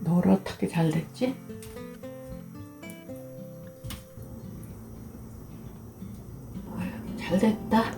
노릇하게 잘 됐지? 아유, 잘 됐다.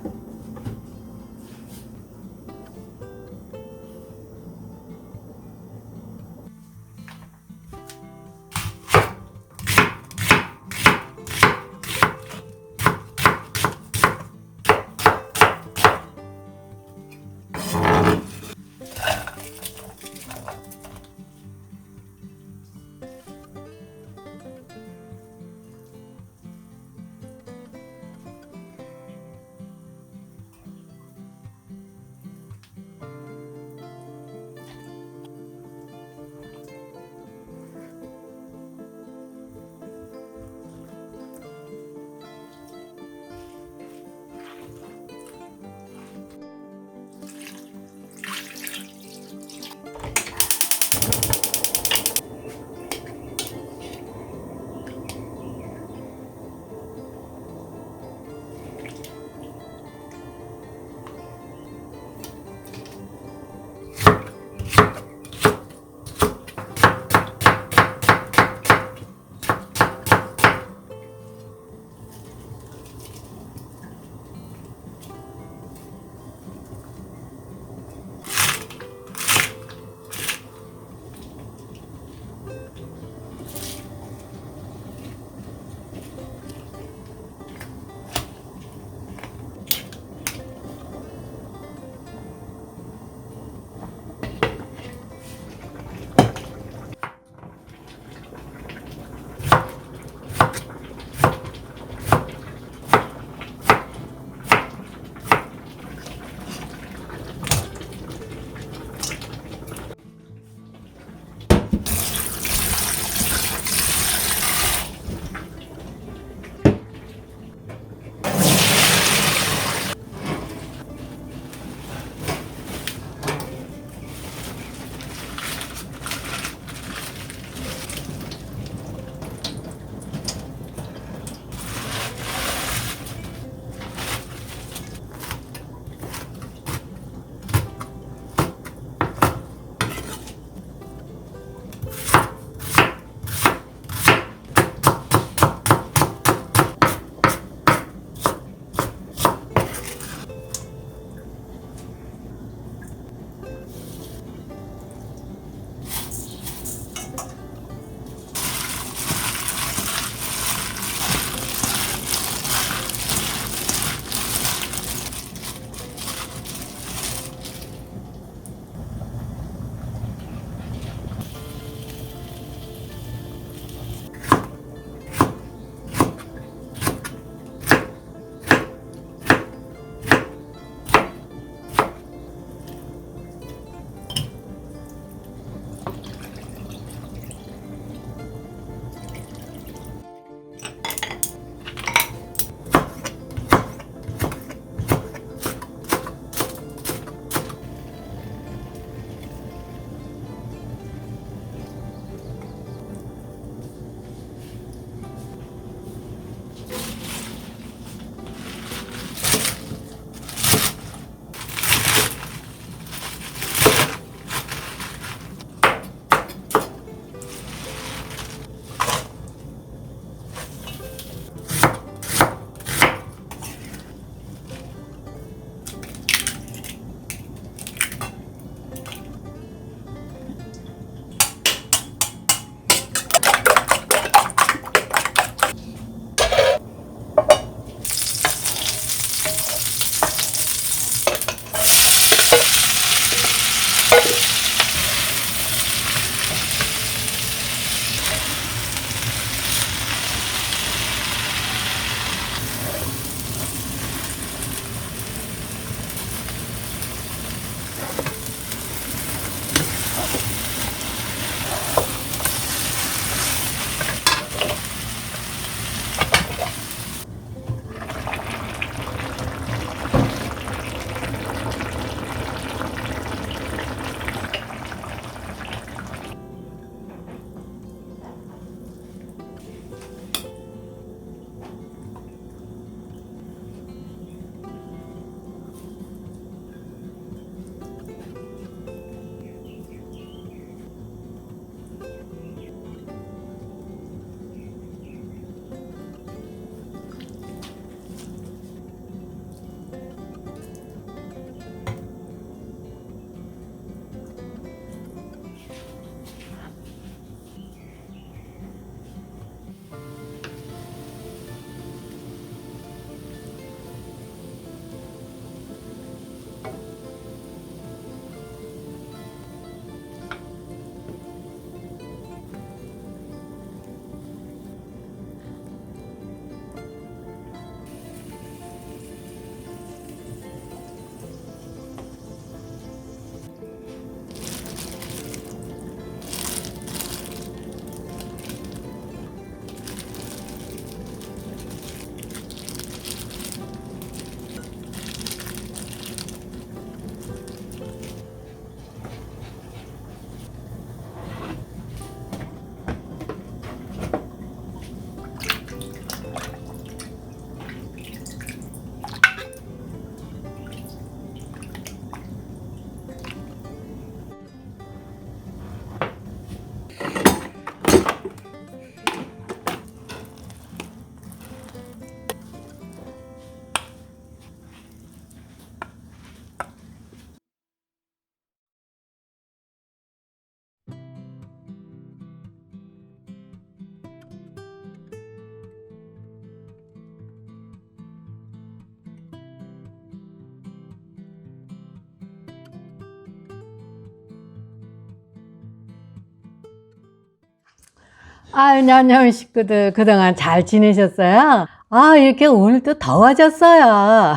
아유, 냠냠이 식구들 그동안 잘 지내셨어요? 아, 이렇게 오늘도 더워졌어요.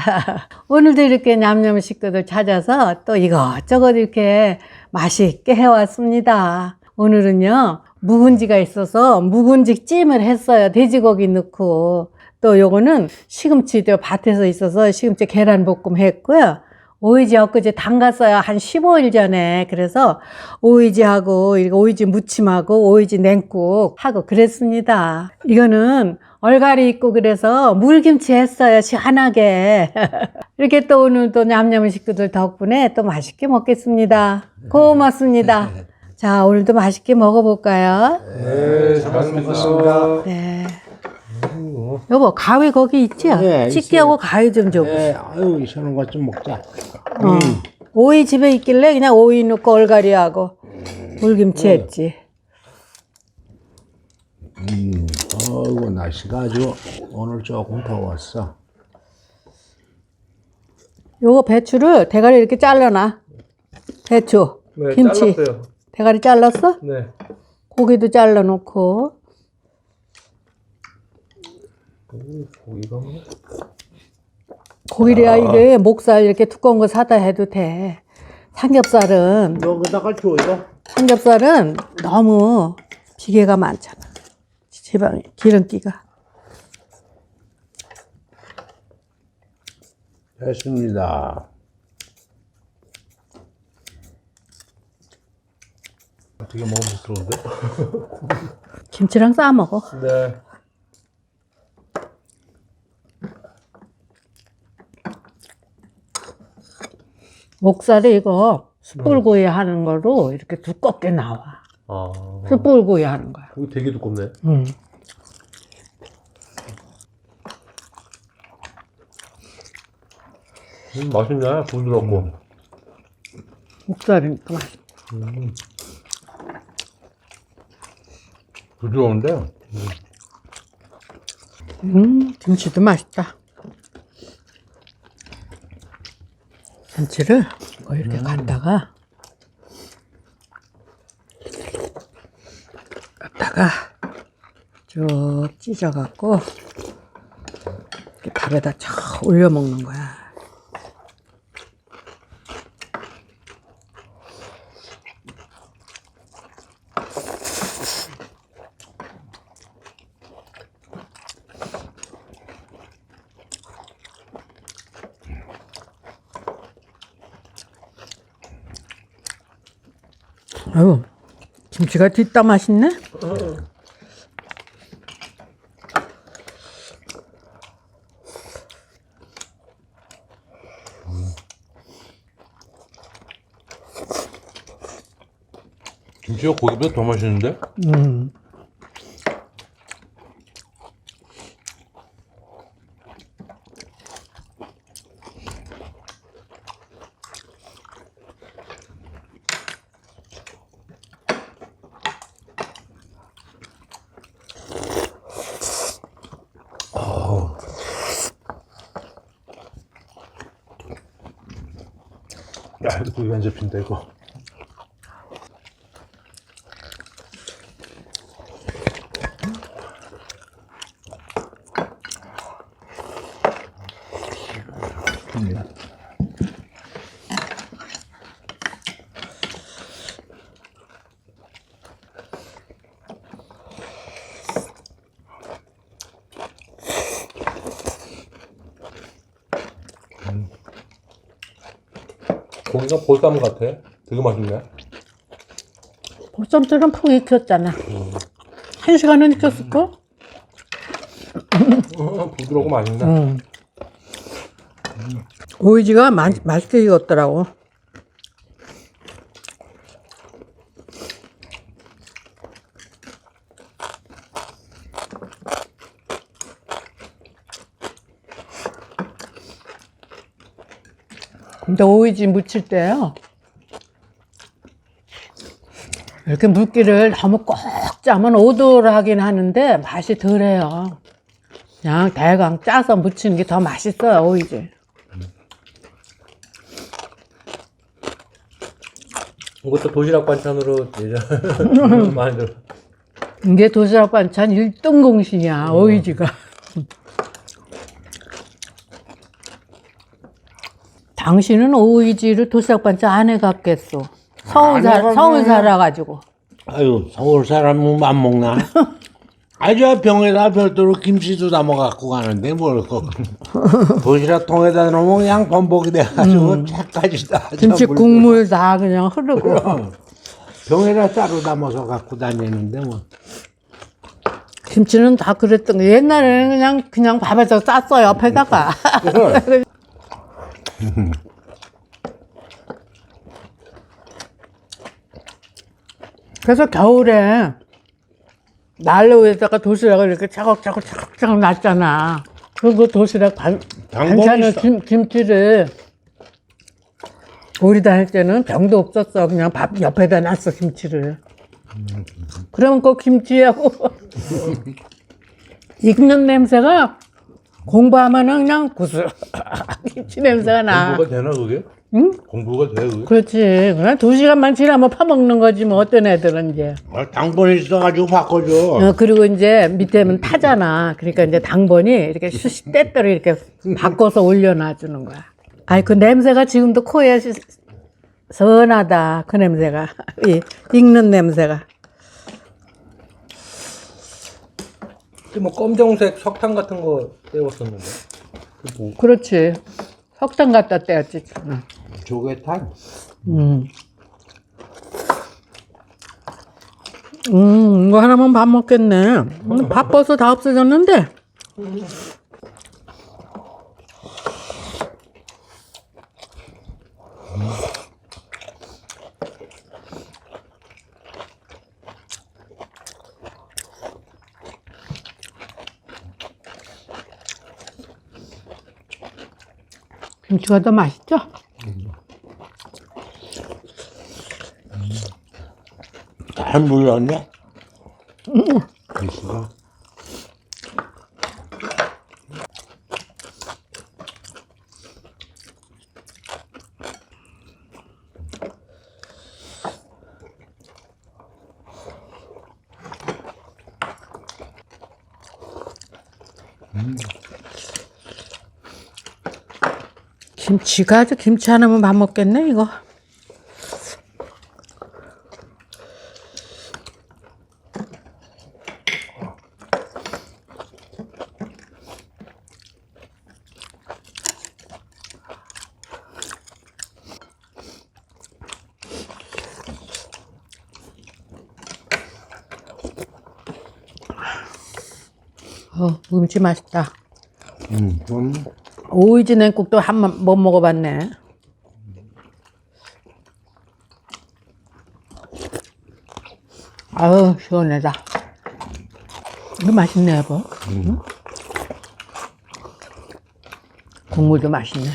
오늘도 이렇게 냠냠이 식구들 찾아서 또 이것저것 이렇게 맛있게 해왔습니다. 오늘은요, 묵은지가 있어서 묵은지 찜을 했어요. 돼지고기 넣고. 또 요거는 시금치도 밭에서 있어서 시금치 계란볶음 했고요. 오이지 엊그제 담갔어요. 한 15일 전에. 그래서 오이지하고 오이지 무침하고 오이지 냉국 하고 그랬습니다. 이거는 얼갈이 있고 그래서 물김치 했어요. 시원하게. 이렇게 또 오늘 또 냠냠이 식구들 덕분에 또 맛있게 먹겠습니다. 고맙습니다. 자, 오늘도 맛있게 먹어볼까요? 네, 잘 먹겠습니다. 네. 여보, 가위 거기 있지? 네, 집게하고 가위 좀 줘. 네, 아유, 이런 것 좀 먹자. 오이 집에 있길래 그냥 오이 넣고 얼갈이하고 물김치 했지. 어이구, 날씨가 아주 오늘 조금 더웠어. 요거 배추를 대가리 이렇게 잘라놔. 배추, 네, 김치. 잘랐어요. 대가리 잘랐어? 네. 고기도 잘라놓고. 고기가 뭐? 고기래야 이게 목살 이렇게 두꺼운 거 사다 해도 돼. 삼겹살은 여기다가 줘, 이거. 삼겹살은 너무 비계가 많잖아. 지방 기름기가. 됐습니다. 되게 먹음직스러운데? 김치랑 싸 먹어. 네. 목살에 이거 숯불구이 하는 거로 이렇게 두껍게 나와. 아. 숯불구이 하는 거야. 고기 되게 두껍네. 맛있네. 부드럽고. 목살이니까 맛있어. 부드러운데? 김치도 맛있다. 김치를 뭐 이렇게 갖다가 쭉 찢어갖고 이렇게 밥에다 쫙 올려 먹는 거야. 아유, 김치가 뒷다 맛있네? 김치가 고기보다 더 맛있는데? 야, 이거 고기가 안 잡힌다, 이거. 고기가 보쌈 같아. 되게 맛있네. 보쌈처럼 푹 익혔잖아. 1시간은 익혔을까? 부드럽고 맛있네. 오이지가 맛있게 익었더라고. 근데 오이지 무칠 때요, 이렇게 물기를 너무 꼭 짜면 오돌하긴 하는데 맛이 덜해요. 그냥 대강 짜서 무치는 게 더 맛있어요, 오이지. 이것도 도시락 반찬으로 예전 많이 들어. 이게 도시락 반찬 1등 공신이야, 오이지가. 당신은 오이지를 도시락 반찬 안 해갔겠어. 서울 살아가지고. 아유, 서울 사람은 안 먹나? 아주 병에다 별도로 김치도 담아 갖고 가는데 뭘 도시락 통에다 넣으면 그냥 범벅이 돼가지고 차까지 다 김치 국물 다 그냥 흐르고. 병에다 쌀로 담아서 갖고 다니는데 뭐. 김치는 다 그랬던 거. 옛날에는 그냥 밥에서 쌌어, 옆에다가. 그래서 겨울에 난로 위에다가 도시락을 이렇게 차곡차곡 놨잖아. 그리고 도시락 반찬을 김치를 우리 다닐 때는 병도 없었어. 그냥 밥 옆에다 놨어, 김치를. 그러면 그 김치하고 익는 냄새가 공부하면은 그냥 구슬 김치 냄새가 나. 공부가 되나 그게? 응? 공부가 돼 그게? 그렇지. 그냥 2시간만 지나면 파먹는 거지 뭐 어떤 애들은 이제. 당번이 있어가지고 바꿔줘. 그리고 이제 밑에는 타잖아. 그러니까 이제 당번이 이렇게 때때로 이렇게 바꿔서 올려놔주는 거야. 아이 그 냄새가 지금도 코에 선하다. 그 냄새가. 익는 냄새가. 뭐 검정색 석탄 같은 거 떼었었는데. 그렇지. 석탄 갖다 떼었지. 조개탄? 이거 하나만 밥 먹겠네. 바빠서 다 없어졌는데. 김치가 더 맛있죠? 잘 물렀네? 김치가. 김치가 아주 김치 하나면 밥 먹겠네 이거. 김치 맛있다. 오이지냉국도 한 번 못 먹어봤네. 아유 시원하다. 이거 맛있네 여보. 응? 국물도 맛있네.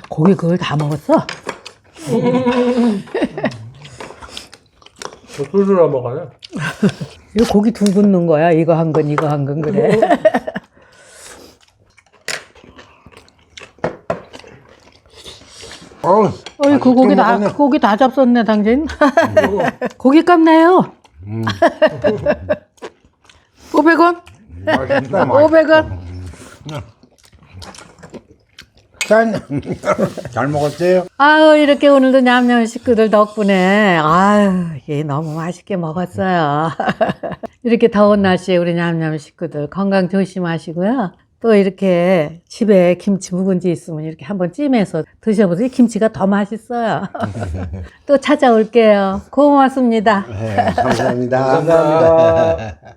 고기 그걸 다 먹었어? 술을 안 먹어요? 이거 고기 두 굽는 거야. 이거 한 건, 이거 한 건 그래. 어이, 그 고기 다 잡섰네, 당신. 고기 값네요. 500원? 맛있다, 500원? 잘 먹었어요? 아유, 이렇게 오늘도 냠냠 식구들 덕분에, 아유, 예, 너무 맛있게 먹었어요. 이렇게 더운 날씨에 우리 냠냠 식구들 건강 조심하시고요. 또 이렇게 집에 김치 묵은지 있으면 이렇게 한번 찜해서 드셔보세요. 김치가 더 맛있어요. 또 찾아올게요. 고맙습니다. 네, 감사합니다. 감사합니다.